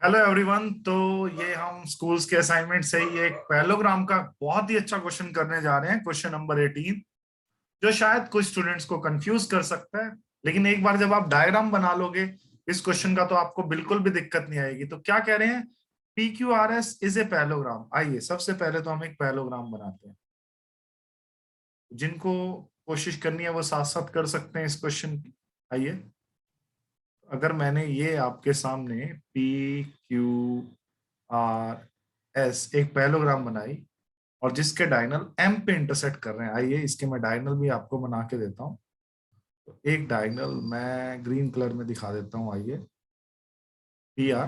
Hello everyone. तो ये हम स्कूल्स के असाइनमेंट से ही एक पैरेललोग्राम का बहुत ही अच्छा क्वेश्चन करने जा रहे हैं, क्वेश्चन नंबर 18, जो शायद कुछ स्टूडेंट्स को कंफ्यूज कर सकता है। लेकिन एक बार जब आप डायग्राम बना लोगे इस क्वेश्चन का तो आपको बिल्कुल भी दिक्कत नहीं आएगी। तो क्या कह रहे हैं, P Q R S is a parallelogram. आइए सबसे पहले तो हम एक पैरेललोग्राम बनाते हैं। जिनको कोशिश करनी है वो साथ साथ कर सकते हैं इस क्वेश्चन की। आइए, अगर मैंने ये आपके सामने पी क्यू आर एस एक पैरेललोग्राम बनाई और जिसके डायगोनल एम पे इंटरसेक्ट कर रहे हैं, आइए इसके मैं डायगोनल भी आपको बना के देता हूँ। तो एक डायगोनल मैं ग्रीन कलर में दिखा देता हूँ, आइए, पी आर,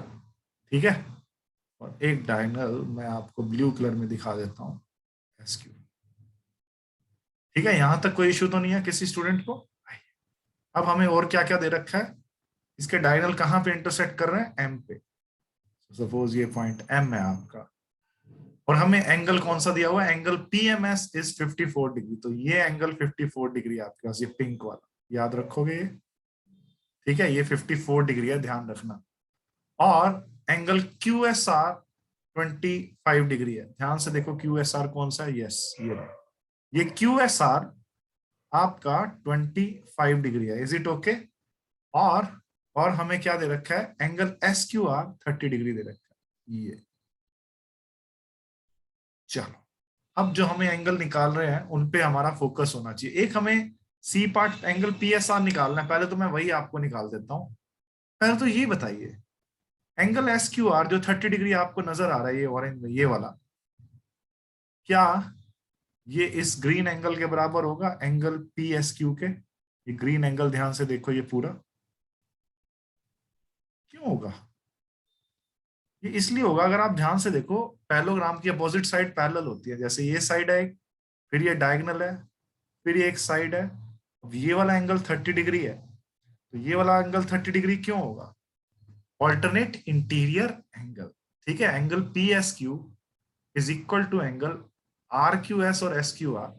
ठीक है। और एक डायगोनल मैं आपको ब्लू कलर में दिखा देता हूँ, एस क्यू। ठीक है, यहां तक कोई इशू तो नहीं है किसी स्टूडेंट को। अब हमें और क्या क्या दे रखा है, इसके डायगोनल कहाँ पे इंटरसेक्ट कर रहे हैं, एम पे। सपोज ये पॉइंट एम है आपका, और हमें एंगल कौन सा दिया हुआ है, एंगल पीएमएस इज 54 डिग्री। तो ये एंगल 54 डिग्री आपके पास, ये पिंक वाला याद रखोगे ये, ठीक है, ये 54 डिग्री है, ध्यान रखना। और angle Q S R 25 degree है, ध्यान से देखो क्यू एस आर कौन सा है, यस ये क्यू एस आर आपका 25 डिग्री है। Is it okay? और और हमें क्या दे रखा है, angle S Q R 30 degree दे रखा है ये। चलो, अब जो हमें एंगल निकाल रहे हैं उन पे हमारा फोकस होना चाहिए। एक हमें C part angle P S R निकालना है, पहले तो मैं वही आपको निकाल देता हूं। पहले तो ये बताइए, एंगल एस क्यू आर जो 30 डिग्री आपको नजर आ रहा है ये ऑरेंज में, ये वाला, क्या ये इस ग्रीन एंगल के बराबर होगा, एंगल पी एस क्यू के? ये ग्रीन एंगल ध्यान से देखो, ये पूरा क्यों होगा? ये इसलिए होगा, अगर आप ध्यान से देखो, पैरेललोग्राम की अपोजिट साइड पैरेलल होती है। जैसे ये साइड है, फिर ये डायगोनल है, फिर ये एक साइड है। अब ये वाला एंगल 30 डिग्री है, तो ये वाला एंगल 30 डिग्री क्यों होगा? Alternate interior angle. ठीक है, angle P S Q is equal to angle R Q S और एस क्यू आर,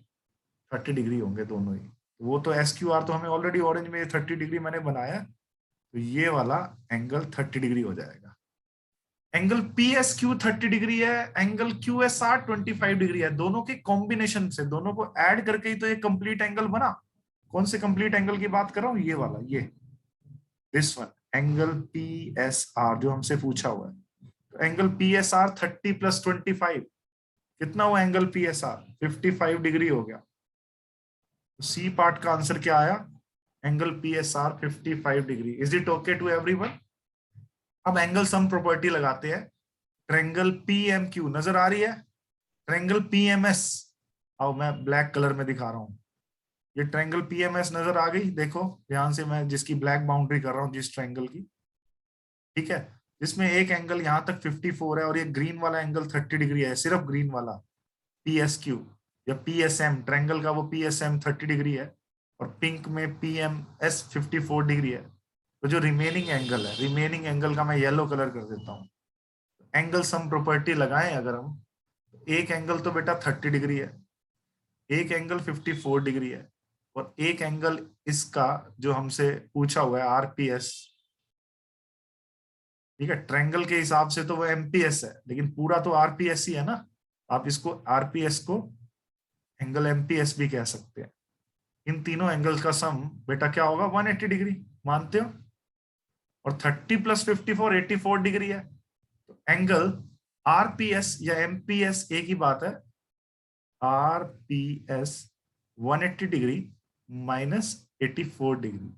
30 डिग्री होंगे दोनों ही। वो तो एस क्यू आर तो हमें ऑलरेडी ऑरेंज में 30 डिग्री मैंने बनाया, तो ये वाला एंगल 30 डिग्री हो जाएगा। Angle P S Q 30 degree है, angle Q S R 25 degree है। दोनों के कॉम्बिनेशन से, दोनों को ऐड करके ही तो ये कंप्लीट एंगल बना। कौन से कंप्लीट एंगल की बात कर रहा हूं, ये वाला, ये this one, angle P S R जो हमसे पूछा हुआ है। तो angle P S R 30 plus 25 कितना हुआ, angle P S R 55 degree हो गया। तो सी पार्ट का आंसर क्या आया, angle P S R 55 degree. Is it okay to everyone? अब एंगल सम प्रॉपर्टी लगाते हैं। ट्रेंगल पी एम क्यू नजर आ रही है, ट्रेंगल पी एम एस, अब मैं ब्लैक कलर में दिखा रहा हूं। ये ट्रायंगल पीएमएस नजर आ गई, देखो ध्यान से, मैं जिसकी ब्लैक बाउंड्री कर रहा हूँ जिस ट्रायंगल की, ठीक है, जिसमें एक एंगल यहां तक 54 है और ये ग्रीन वाला एंगल 30 डिग्री है, सिर्फ ग्रीन वाला, पी एस क्यू या पी एस एम, ट्रायंगल का वो पी एस एम 30 डिग्री है, और पिंक में पी एम एस 54 डिग्री है। तो जो रिमेनिंग एंगल है, रिमेनिंग एंगल का मैं येलो कलर कर देता हूँ। एंगल सम प्रॉपर्टी लगाएं अगर हम, एक एंगल तो बेटा 30 डिग्री है, एक एंगल 54 डिग्री है, और एक एंगल इसका जो हमसे पूछा हुआ है आरपीएस, ठीक है, ट्रायंगल के हिसाब से तो वो एमपीएस है, लेकिन पूरा तो आरपीएस ही है ना। आप इसको आरपीएस को एंगल एमपीएस भी कह सकते हैं। इन तीनों एंगल का सम बेटा क्या होगा, 180 डिग्री, मानते हो? और 30 प्लस 54 84 डिग्री है। तो एंगल आरपीएस या एमपीएस एक ही बात है, आरपीएस 180 डिग्री माइनस 84 डिग्री।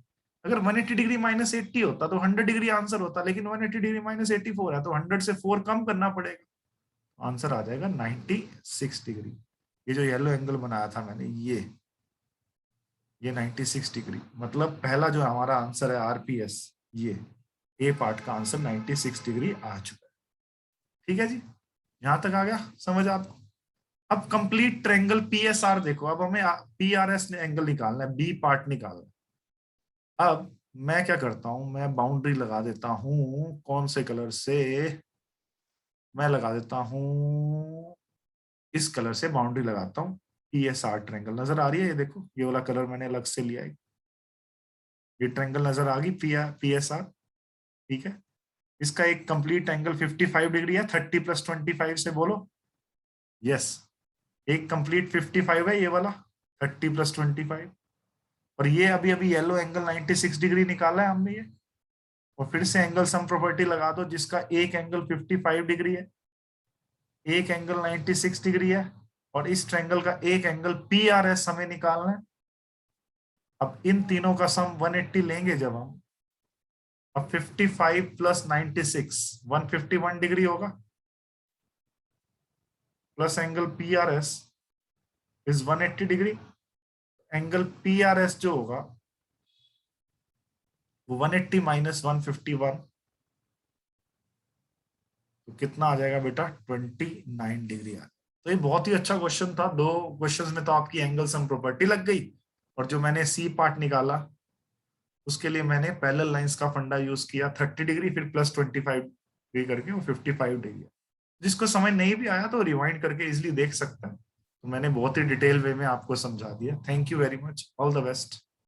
अगर 180 डिग्री माइनस 80 होता तो 100 डिग्री आंसर होता, लेकिन 180 डिग्री माइनस 84 है, तो 100 से 4 कम करना पड़ेगा, आंसर आ जाएगा 96 डिग्री। ये जो येलो एंगल बनाया था मैंने, ये 96 डिग्री, मतलब पहला जो हमारा आंसर है आरपीएस, ये ए पार्ट का आंसर 96 डिग्री आ चुका है। ठीक है जी, यहां तक आ गया समझ आपको? अब कंप्लीट ट्रायंगल पीएसआर देखो, अब हमें पीआरएस ने एंगल निकालना है, बी पार्ट निकालना है। अब मैं क्या करता हूं, मैं बाउंड्री लगा देता हूं, कौन से कलर से, मैं लगा देता हूं इस कलर से बाउंड्री लगाता हूं। पीएसआर ट्रायंगल नजर आ रही है, ये देखो, ये वाला कलर मैंने अलग से लिया है, ये ट्रायंगल नजर आ गई, पीएसआर, ठीक है। इसका एक कंप्लीट एंगल 55 डिग्री है 30 + 25 से, बोलो यस। एक कंप्लीट 55 है ये वाला, 30 + 25। और ये अभी अभी येलो एंगल 96 डिग्री निकाला है हमने ये। और फिर से एंगल सम प्रॉपर्टी लगा दो, जिसका एक एंगल 55 डिग्री है, एक एंगल 96 डिग्री है, और इस ट्रायंगल का एक एंगल PRS हमें निकालना है। अब इन तीनों का सम 180 लेंगे जब हम, अब 55 + 96 151 डिग्री होगा, plus angle PRS is 180 degree. Angle PRS जो होगा वो 180 - 151, तो कितना आ जाएगा बेटा, 29 डिग्री आ। तो ये बहुत ही अच्छा क्वेश्चन था। दो क्वेश्चंस में तो आपकी एंगल सम प्रॉपर्टी लग गई, और जो मैंने सी पार्ट निकाला उसके लिए मैंने पैरेलल लाइंस का फंडा यूज किया, 30 डिग्री फिर +25 डिग्री करके वो 55 डिग्री। जिसको समझ नहीं भी आया तो रिवाइंड करके इजिली देख सकता है। तो मैंने बहुत ही डिटेल वे में आपको समझा दिया। Thank you very much, all the best.